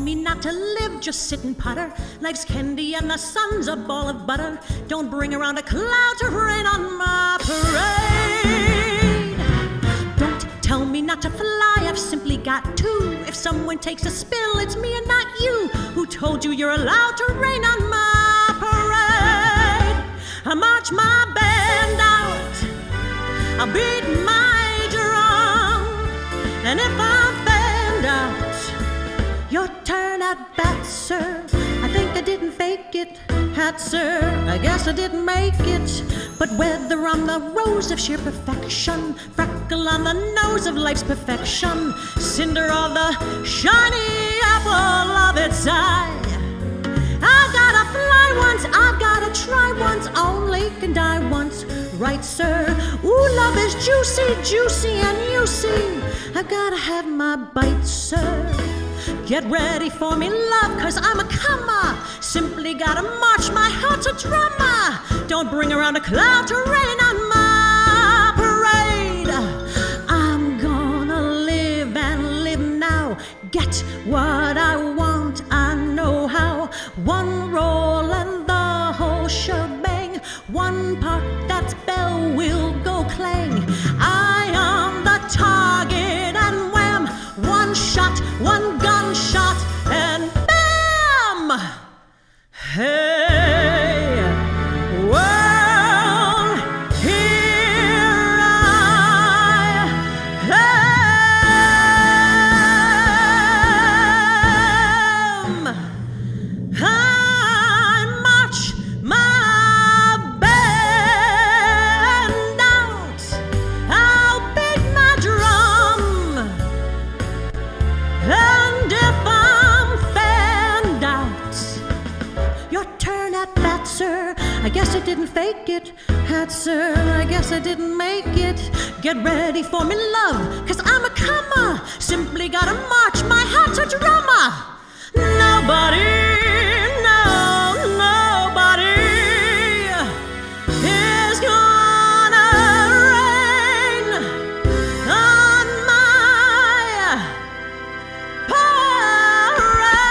me not to live, just sit and putter. Life's candy and the sun's a ball of butter. Don't bring around a cloud to rain on my parade. Don't tell me not to fly, I've simply got to. If someone takes a spill, it's me and not you. Who told you you're allowed to rain on my parade? I march my band out, I'll beat my drum, and if I'm fanned out, your turn at bat, sir. I think I didn't fake it, hat, sir. I guess I didn't make it. But whether I'm the rose of sheer perfection, freckle on the nose of life's perfection, cinder or the shiny apple of its eye, I've gotta fly once, I've gotta try once, only can die once, right, sir? Ooh, love is juicy, juicy, and you see, I've gotta have my bite, sir. Get ready for me, love, 'cause I'm a comer. Simply gotta march, my heart's a drummer. Don't bring around a cloud to rain on my parade. I'm gonna live and live now. Get what I want, I know how. One roll and the whole shebang. One part, that bell will go clang. I am the target and wham. One shot, one gunshot, and bam! Hey, world, here I am. I march my band out, I'll beat my drum, and if I'm fanned out, your turn at bat, sir. I guess I didn't fake it, hat, sir. I guess I didn't make it. Get ready for me, love, 'cause I'm a comer. Simply gotta march, my heart's a drummer. Nobody, no, nobody is gonna rain on my parade.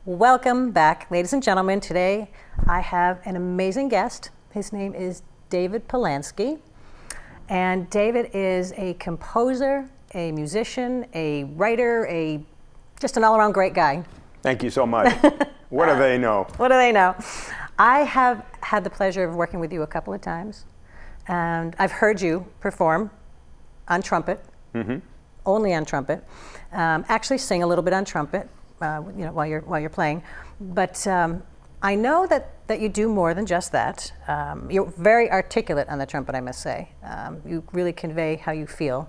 Welcome back, ladies and gentlemen. Today I have an amazing guest. His name is David Polansky. And David is a composer, a musician, a writer, just an all-around great guy. Thank you so much. What do they know? What do they know? I have had the pleasure of working with you a couple of times, and I've heard you perform on trumpet, only on trumpet. Actually, sing a little bit on trumpet, while you're playing. But I know that you do more than just that. You're very articulate on the trumpet, I must say. You really convey how you feel.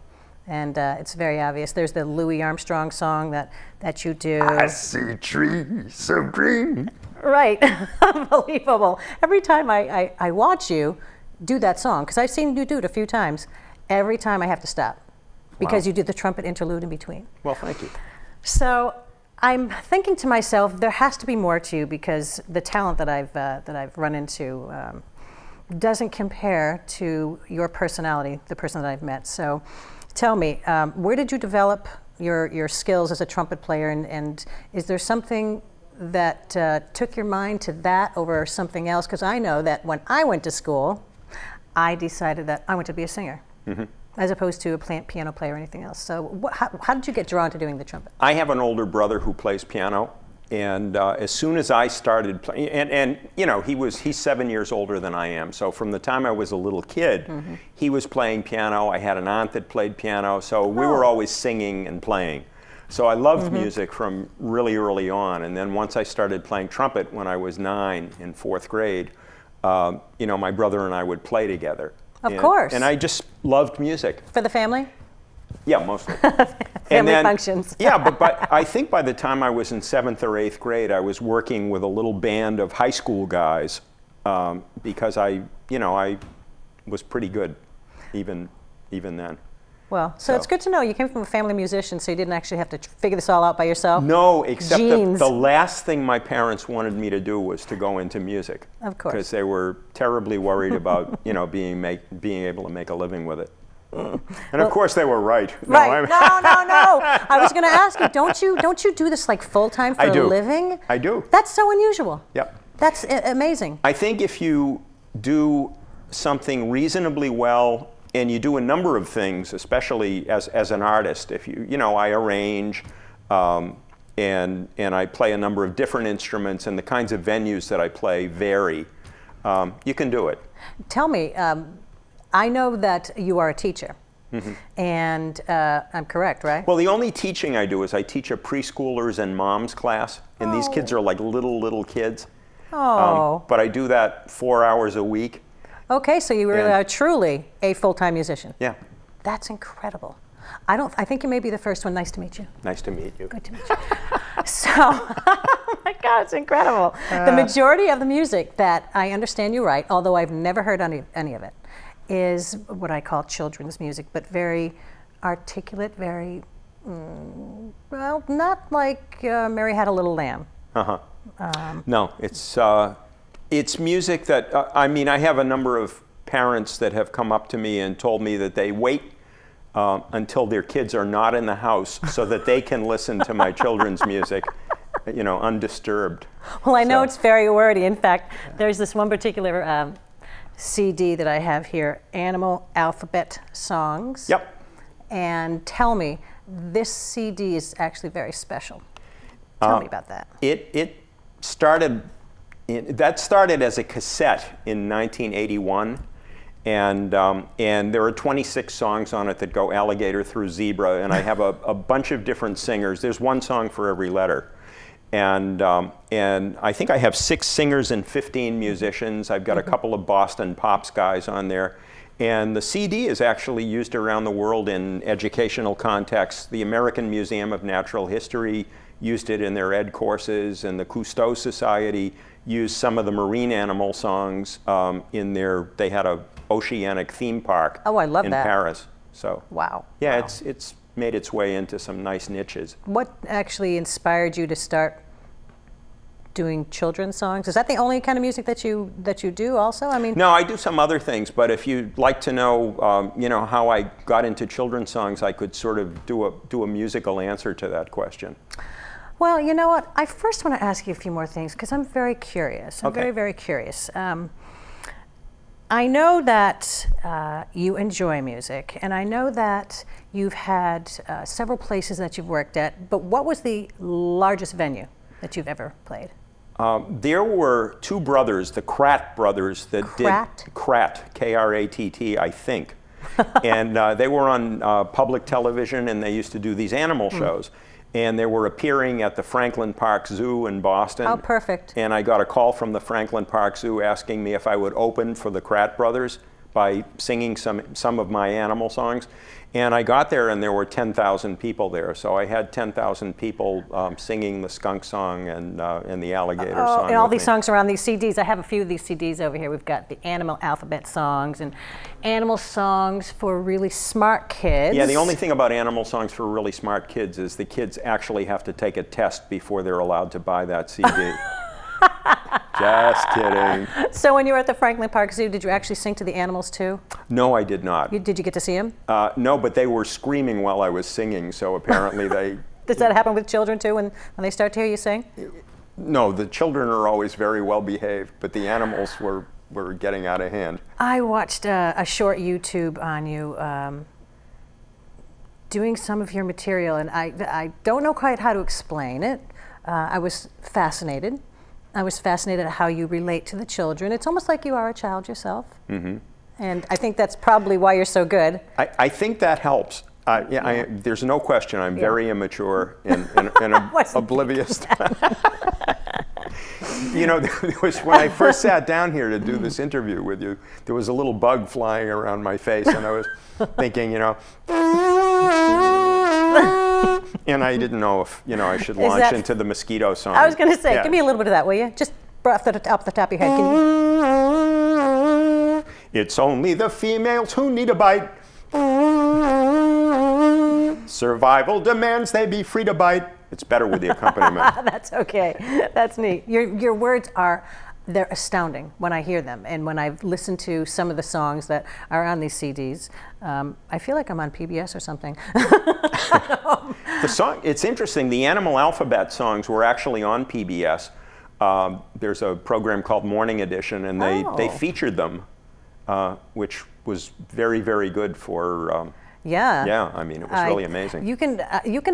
And it's very obvious. There's the Louis Armstrong song that you do. I see trees so green. Right, unbelievable. Every time I watch you do that song, because I've seen you do it a few times, every time I have to stop because you do the trumpet interlude in between. Well, thank you. So I'm thinking to myself, there has to be more to you, because the talent that I've run into doesn't compare to your personality, the person that I've met. So tell me, where did you develop your skills as a trumpet player, and is there something that took your mind to that over something else? Because I know that when I went to school, I decided that I wanted to be a singer, as opposed to a piano player or anything else. So how did you get drawn to doing the trumpet? I have an older brother who plays piano, and as soon as I started playing, and he's 7 years older than I am, so from the time I was a little kid, he was playing piano. I had an aunt that played piano, so we were always singing and playing. So I loved music from really early on, and then once I started playing trumpet when I was 9 in 4th grade, my brother and I would play together. Of course. And I just loved music. For the family? Yeah, mostly. Family functions. Yeah, but I think by the time I was in 7th or 8th grade, I was working with a little band of high school guys because I was pretty good even then. Well, so it's good to know you came from a family musician, so you didn't actually have to figure this all out by yourself. No, except Genes. the last thing my parents wanted me to do was to go into music. Of course. Because they were terribly worried about, being able to make a living with it. And of course they were right. Right. No. I was going to ask you, don't you do this like full time for a living? I do. That's so unusual. Yep. That's amazing. I think if you do something reasonably well, and you do a number of things, especially as an artist, if I arrange, and I play a number of different instruments, and the kinds of venues that I play vary, you can do it. Tell me, I know that you are a teacher, and I'm correct, right? Well, the only teaching I do is I teach a preschoolers and moms class, and these kids are like little kids. Oh. But I do that 4 hours a week. Okay, so you really are truly a full-time musician. Yeah. That's incredible. I think you may be the first one. Nice to meet you. Nice to meet you. Good to meet you. So, oh my God, it's incredible. The majority of the music that I understand you write, although I've never heard any of it, is what I call children's music, but very articulate, very, well, not like Mary Had a Little Lamb. Uh-huh. No, it's music that, I have a number of parents that have come up to me and told me that they wait until their kids are not in the house so that they can listen to my children's music, undisturbed. Well, I know it's very wordy. In fact, there's this one particular CD that I have here, Animal Alphabet Songs. Yep. And tell me, this CD is actually very special. Tell me about that. It started as a cassette in 1981, and there are 26 songs on it that go alligator through zebra, and I have a bunch of different singers. There's one song for every letter, and I think I have 6 singers and 15 musicians. I've got a couple of Boston Pops guys on there, and the CD is actually used around the world in educational contexts. The American Museum of Natural History used it in their ed courses, and the Cousteau Society used some of the marine animal songs in they had a oceanic theme park I love in that. Paris. So Wow. yeah, Wow. it's made its way into some nice niches. What actually inspired you to start doing children's songs? Is that the only kind of music that you do also? No, I do some other things, but if you'd like to know, how I got into children's songs, I could sort of do a musical answer to that question. Well, you know what? I first want to ask you a few more things because I'm very curious. I'm Okay. very, very curious. I know that you enjoy music, and I know that you've had several places that you've worked at, but what was the largest venue that you've ever played? There were 2 brothers, the Kratt brothers, that Kratt? did Kratt, K-R-A-T-T, I think. And they were on public television, and they used to do these animal shows. And they were appearing at the Franklin Park Zoo in Boston. Oh, perfect. And I got a call from the Franklin Park Zoo asking me if I would open for the Kratt brothers by singing some of my animal songs. And I got there, and there were 10,000 people there. So I had 10,000 people singing the skunk song and the alligator song. And all with these me. songs are on these CDs. I have a few of these CDs over here. We've got the Animal Alphabet Songs and Animal Songs for Really Smart Kids. Yeah, the only thing about animal songs for really smart kids is the kids actually have to take a test before they're allowed to buy that CD. Just kidding. So when you were at the Franklin Park Zoo, did you actually sing to the animals too? No, I did not. Did you get to see them? No, but they were screaming while I was singing, so apparently they... Does that happen with children too when they start to hear you sing? No, the children are always very well behaved, but the animals were getting out of hand. I watched a short YouTube on you doing some of your material, and I don't know quite how to explain it. I was fascinated. I was fascinated at how you relate to the children. It's almost like you are a child yourself. Mm-hmm. And I think that's probably why you're so good. I think that helps. There's no question I'm very immature and oblivious. There was, when I first sat down here to do this interview with you, there was a little bug flying around my face, and I was thinking, and I didn't know if, I should launch into the mosquito song. I was going to say, give me a little bit of that, will you? Just off the top of your head. Can you? It's only the females who need a bite. Survival demands they be free to bite. It's better with the accompaniment. That's okay. That's neat. Your words they're astounding when I hear them. And when I've listened to some of the songs that are on these CDs, I feel like I'm on PBS or something. The song, it's interesting, the Animal Alphabet songs were actually on PBS. There's a program called Morning Edition, and they featured them, which was very, very good for... Yeah, I mean, it was really amazing. You can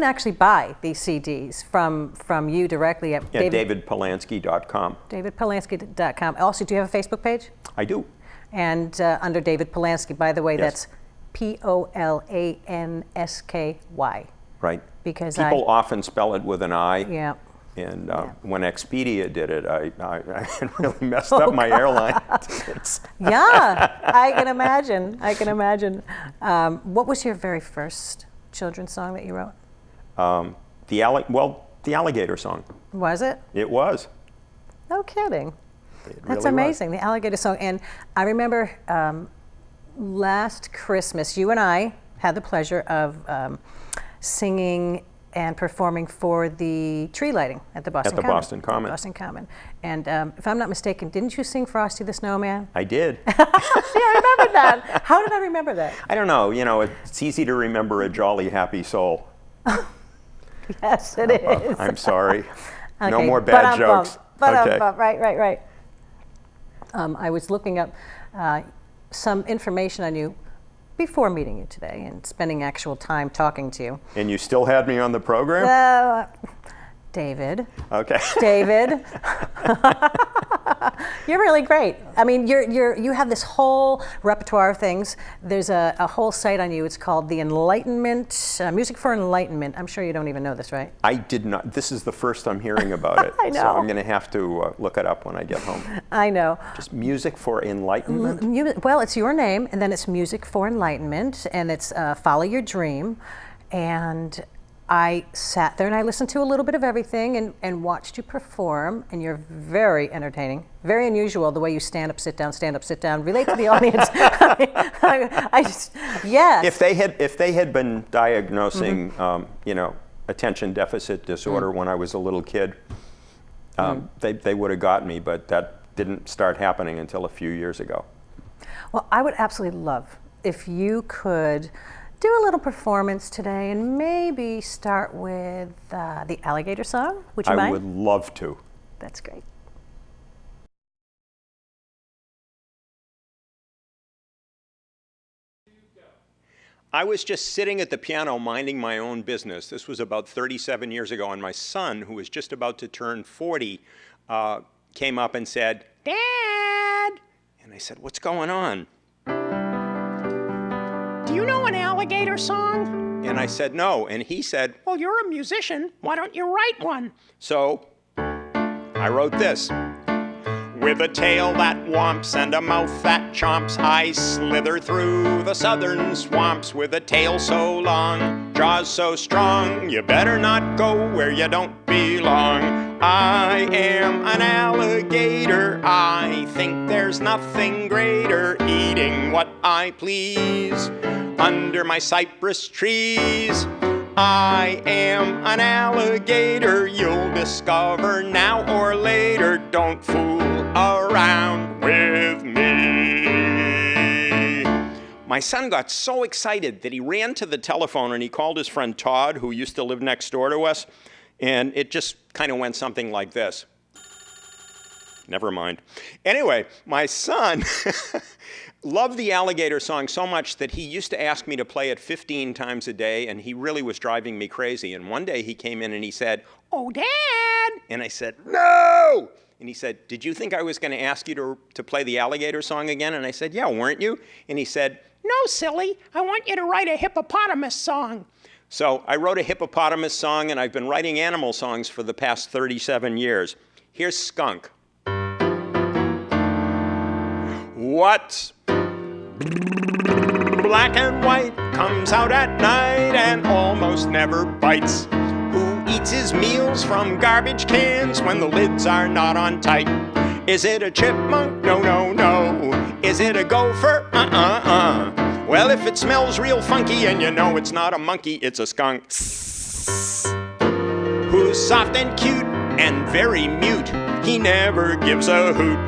actually buy these CDs from you directly at DavidPolansky.com. DavidPolansky.com. Also, do you have a Facebook page? I do. And under David Polansky, by the way, Yes. that's Polansky. Right. Because people often spell it with an I. Yeah. And when Expedia did it, I really messed up my airline tickets. Yeah, I can imagine. What was your very first children's song that you wrote? The alligator song. Was it? It was. No kidding. That's really amazing, the alligator song. And I remember last Christmas, you and I had the pleasure of singing and performing for the tree lighting at the Boston Common. Boston Common. And if I'm not mistaken, didn't you sing Frosty the Snowman? I did. See, I remember that. How did I remember that? I don't know. You know, it's easy to remember a jolly, happy soul. Yes, it is. I'm sorry. Okay, No more bad jokes. Okay. Right. I was looking up some information on you before meeting you today and spending actual time talking to you. And you still had me on the program? David. Okay. David. You're really great. I mean, you have this whole repertoire of things. There's a whole site on you. It's called The Enlightenment, Music for Enlightenment. I'm sure you don't even know this, right? I did not. This is the first I'm hearing about it. I know. So I'm going to have to look it up when I get home. I know. Just Music for Enlightenment? Well, it's your name, and then it's Music for Enlightenment, and it's Follow Your Dream. And I sat there and I listened to a little bit of everything and watched you perform, and you're very entertaining, very unusual the way you stand up, sit down, relate to the audience. Yes. If they had been diagnosing, attention deficit disorder when I was a little kid, they would have got me, but that didn't start happening until a few years ago. Well, I would absolutely love if you could do a little performance today and maybe start with the alligator song. Would you mind? I would love to. That's great. I was just sitting at the piano minding my own business. This was about 37 years ago, and my son, who was just about to turn 40, came up and said, "Dad!" And I said, "What's going on?" "Do you know an alligator song?" And I said, "No." And he said, "Well, you're a musician. Why don't you write one?" So I wrote this. With a tail that whomps and a mouth that chomps, I slither through the southern swamps. With a tail so long, jaws so strong, you better not go where you don't belong. I am an alligator, I think there's nothing greater, eating what I please under my cypress trees. I am an alligator, you'll discover now or later. Don't fool around with me. My son got so excited that he ran to the telephone and he called his friend Todd, who used to live next door to us, and it just kind of went something like this. Never mind. Anyway, my son loved the alligator song so much that he used to ask me to play it 15 times a day, and he really was driving me crazy. And one day he came in and he said, "Oh, Dad!" And I said, "No!" And he said, "Did you think I was going to ask you to play the alligator song again?" And I said, "Yeah, weren't you?" And he said, "No, silly. I want you to write a hippopotamus song." So I wrote a hippopotamus song, and I've been writing animal songs for the past 37 years. Here's Skunk. What's black and white, comes out at night and almost never bites? Who eats his meals from garbage cans when the lids are not on tight? Is it a chipmunk? No, no, no. Is it a gopher? Well, if it smells real funky and you know it's not a monkey, it's a skunk. Who's soft and cute and very mute, he never gives a hoot.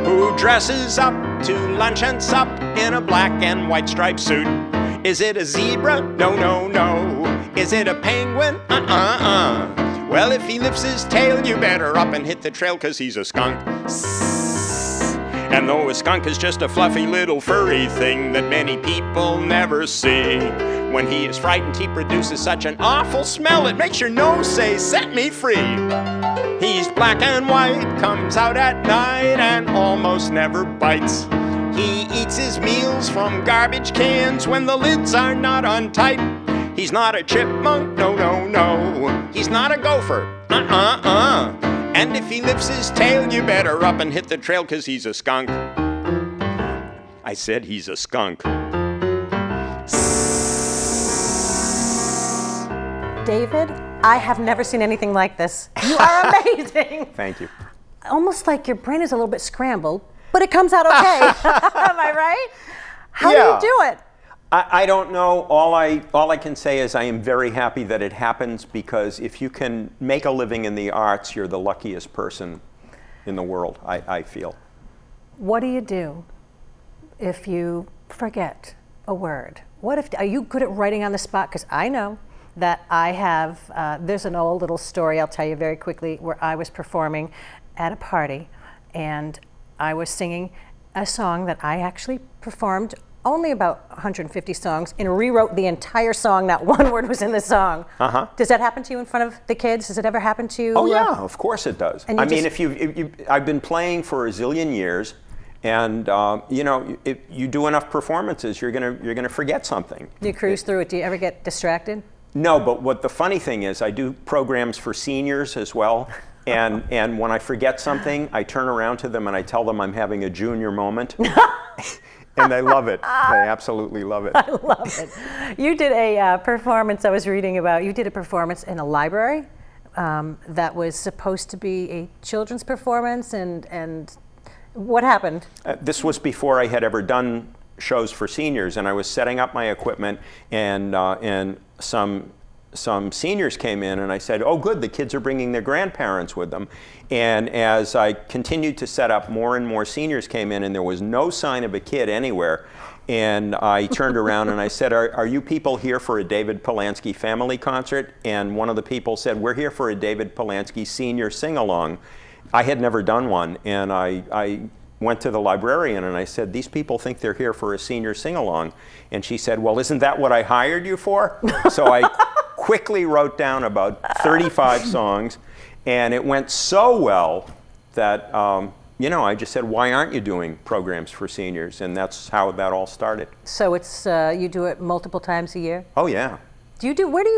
Who dresses up to lunch and sup in a black and white striped suit. Is it a zebra? No, no, no. Is it a penguin? Well, if he lifts his tail, you better up and hit the trail, 'cause he's a skunk. And though a skunk is just a fluffy little furry thing that many people never see, when he is frightened, he produces such an awful smell, it makes your nose say, set me free. He's black and white, comes out at night, and almost never bites. He eats his meals from garbage cans when the lids are not untight. He's not a chipmunk, no, no, no. He's not a gopher, And if he lifts his tail, you better up and hit the trail, 'cause he's a skunk. I said he's a skunk. David, I have never seen anything like this. You are amazing. Thank you. Almost like your brain is a little bit scrambled, but it comes out okay. Am I right? How do you do it? I don't know. All I can say is I am very happy that it happens, because if you can make a living in the arts, you're the luckiest person in the world, I feel. What do you do if you forget a word? Are you good at writing on the spot? Because I know that I have, there's an old little story I'll tell you very quickly, where I was performing at a party and I was singing a song that I actually performed only about 150 songs and rewrote the entire song. Not one word was in the song. Does that happen to you in front of the kids? Does it ever happen to you? Oh yeah, of course it does. I mean, I've been playing for a zillion years, and you know, if you do enough performances, you're gonna forget something. Do you cruise through it? Do you ever get distracted? No, but what the funny thing is, I do programs for seniors as well, and when I forget something, I turn around to them and I tell them I'm having a junior moment. And they love it. They absolutely love it. I love it. You did a performance I was reading about. You did a performance in a library that was supposed to be a children's performance, and what happened? This was before I had ever done shows for seniors, and I was setting up my equipment, and some seniors came in, and I said, oh good, the kids are bringing their grandparents with them. And as I continued to set up, more and more seniors came in, and there was no sign of a kid anywhere. And I turned around and I said, are you people here for a David Polansky family concert? And one of the people said, we're here for a David Polansky senior sing-along. I had never done one, and I went to the librarian and I said, these people think they're here for a senior sing-along. And she said, well, isn't that what I hired you for? So I quickly wrote down about 35 songs, and it went so well that you know, I just said, why aren't you doing programs for seniors? And that's how that all started. So it's you do it multiple times a year? Oh yeah. Where do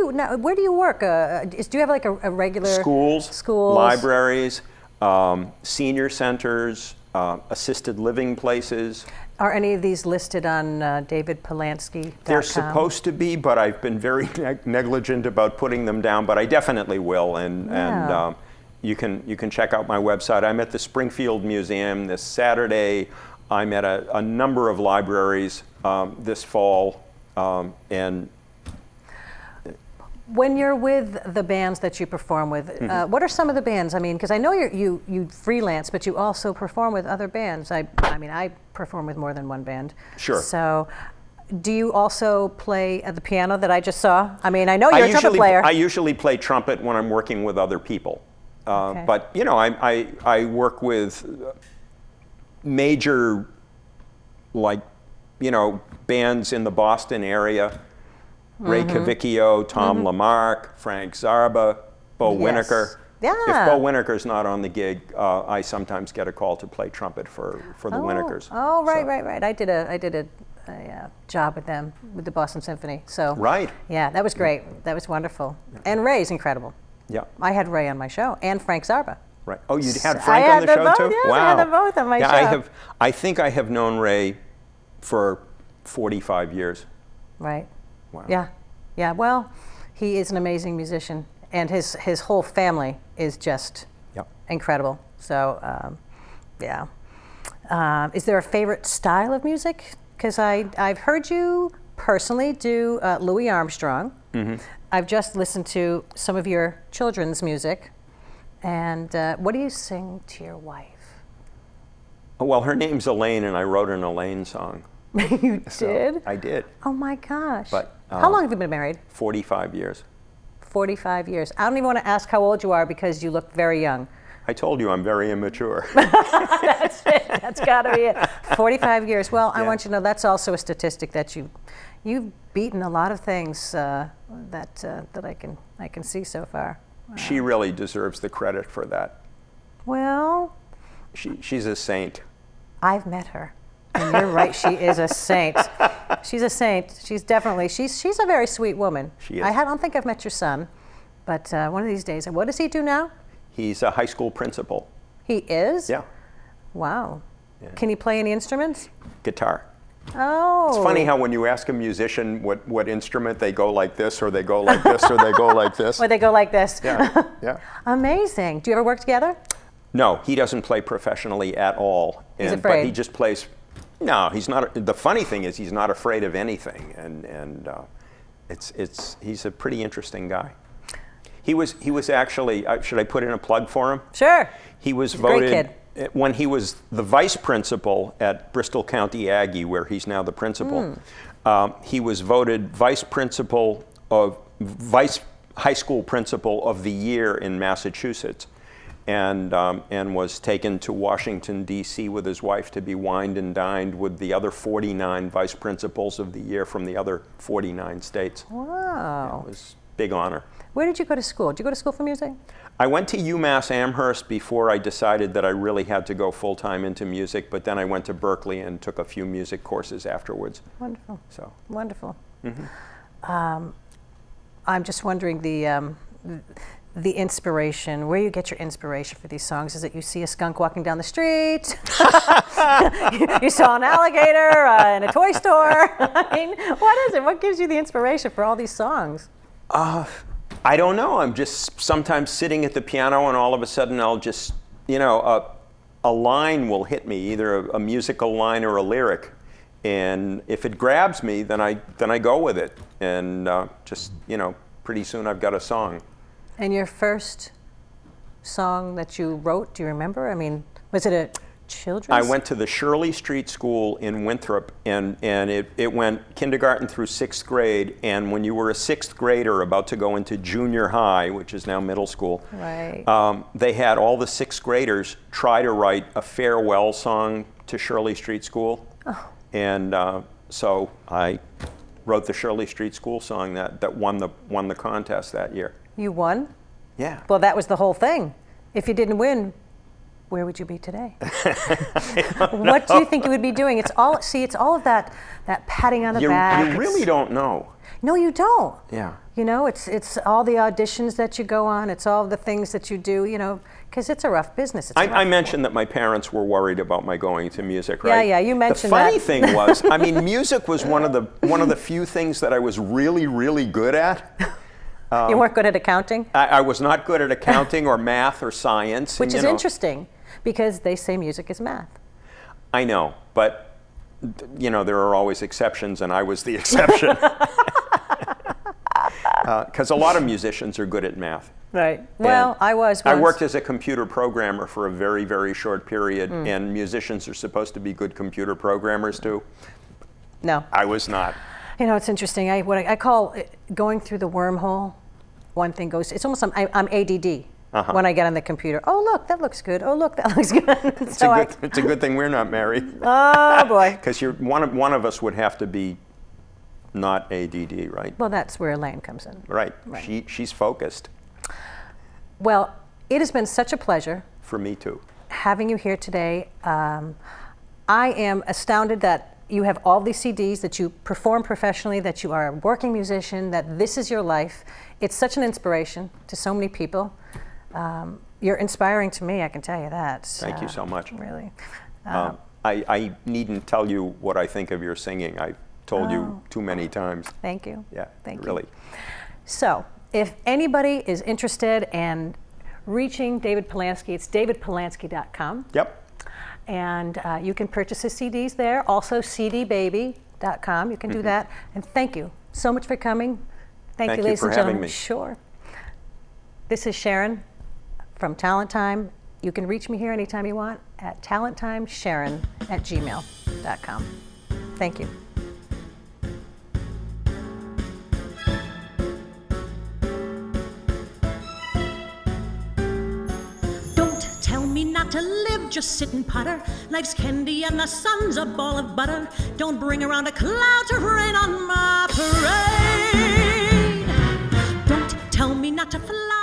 you work? Do you have like a regular schools, libraries, senior centers, assisted living places. Are any of these listed on davidpolansky.com? They're supposed to be, but I've been very negligent about putting them down, but I definitely will. And you can check out my website. I'm at the Springfield Museum this Saturday. I'm at a number of libraries this fall. And when you're with the bands that you perform with, what are some of the bands? I mean, because I know you freelance, but you also perform with other bands. I mean, I perform with more than one band. Sure. So, do you also play the piano that I just saw? I mean, I know you're a trumpet player. I usually play trumpet when I'm working with other people. Okay. But you know, I work with major, like, you know, bands in the Boston area. Ray Cavicchio, Tom Lamarck, Frank Zarba, Bo Winokur. Yeah. If Bo Winokur's not on the gig, I sometimes get a call to play trumpet for the Winokurs. Oh, right, right. I did a job with them with the Boston Symphony. So right. Yeah, that was great. That was wonderful. Yeah. And Ray's incredible. Yeah. I had Ray on my show, and Frank Zarba. Right. Oh, you had Frank on the show both, too? Yes, wow. I had them both on my show. I think I have known Ray for 45 years. Right. Wow. Yeah. Well, he is an amazing musician, and his whole family is just incredible. So, yeah. Is there a favorite style of music? because I've heard you personally do Louis Armstrong. I've just listened to some of your children's music. And what do you sing to your wife? Well, her name's Elaine, and I wrote an Elaine song. You did? I did. Oh my gosh. But, how long have you been married? 45 years. 45 years. I don't even want to ask how old you are because you look very young. I told you I'm very immature. That's it. That's got to be it. 45 years. Well, I Yeah. want you to know that's also a statistic that you've beaten a lot of things that I can see so far. She really deserves the credit for that. Well, She's a saint. I've met her, and you're right. She is a saint. She's a saint. She's definitely. She's a very sweet woman. She is. I don't think I've met your son, but one of these days. What does he do now? He's a high school principal. He is? Yeah. Wow. Yeah. Can he play any instruments? Guitar. Oh. It's funny how when you ask a musician what instrument, they go like this, or they go like this, or they go like this. Or they go like this. Yeah, yeah. Amazing. Do you ever work together? No, he doesn't play professionally at all. He's afraid. But he just plays. No, he's not. The funny thing is he's not afraid of anything, and he's a pretty interesting guy. He was actually. Should I put in a plug for him? Sure. He was He's a great voted kid. when he was the vice principal at Bristol County Aggie, where he's now the principal. He was voted vice high school principal of the year in Massachusetts, and was taken to Washington D.C. with his wife to be wined and dined with the other 49 vice principals of the year from the other 49 states. Wow. It was a big honor. Where did you go to school? Did you go to school for music? I went to UMass Amherst before I decided that I really had to go full-time into music, but then I went to Berkeley and took a few music courses afterwards. Wonderful. So. Wonderful. I'm just wondering the inspiration, where you get your inspiration for these songs. Is it you see a skunk walking down the street? You saw an alligator in a toy store? I mean, what is it? What gives you the inspiration for all these songs? I don't know. I'm just sometimes sitting at the piano and all of a sudden I'll just, a line will hit me, either a musical line or a lyric. And if it grabs me, then I go with it. And pretty soon I've got a song. And your first song that you wrote, do you remember? I mean, was it a children's? I went to the Shirley Street School in Winthrop, and it went kindergarten through 6th grade. And when you were a 6th grader about to go into junior high, which is now middle school, right. They had all the 6th graders try to write a farewell song to Shirley Street School. Oh. And so I wrote the Shirley Street School song that won the contest that year. You won? Yeah. Well, that was the whole thing. If you didn't win, where would you be today? What do you think you would be doing? It's all of that patting on the back. You really don't know. No, you don't. Yeah. It's all the auditions that you go on. It's all the things that you do, because it's a rough business. I mentioned that my parents were worried about my going to music, right? Yeah, you mentioned that. The funny that. thing was, music was one of the few things that I was really, really good at. You weren't good at accounting? I was not good at accounting or math or science. Which is interesting, because they say music is math. I know, but there are always exceptions, and I was the exception. Because a lot of musicians are good at math. Right. Well, I was I once. worked as a computer programmer for a very, very short period, and musicians are supposed to be good computer programmers too. No. I was not. It's interesting. What I call going through the wormhole. One thing goes. It's almost I'm ADD when I get on the computer. Oh, look, that looks good. Oh, look, that looks good. It's a good thing we're not married. Oh boy. Because one of us would have to be not ADD, right? Well, that's where Elaine comes in. Right. She's focused. Well, it has been such a pleasure. For me too. Having you here today. I am astounded that you have all these CDs, that you perform professionally, that you are a working musician, that this is your life. It's such an inspiration to so many people. You're inspiring to me, I can tell you that. Thank you so much. Really. I needn't tell you what I think of your singing. I told you too many times. Thank you. Yeah, Thank really. you. So, if anybody is interested in reaching David Polansky, it's davidpolansky.com. Yep. And you can purchase his CDs there. Also, cdbaby.com. You can do that. And thank you so much for coming. Thank you, ladies and gentlemen. Having me. Sure. This is Sharon from Talent Time. You can reach me here anytime you want at talenttimesharon@gmail.com. Thank you. Don't tell me not to live, just sit and putter. Life's candy and the sun's a ball of butter. Don't bring around a cloud to rain on my parade. Don't tell me not to fly.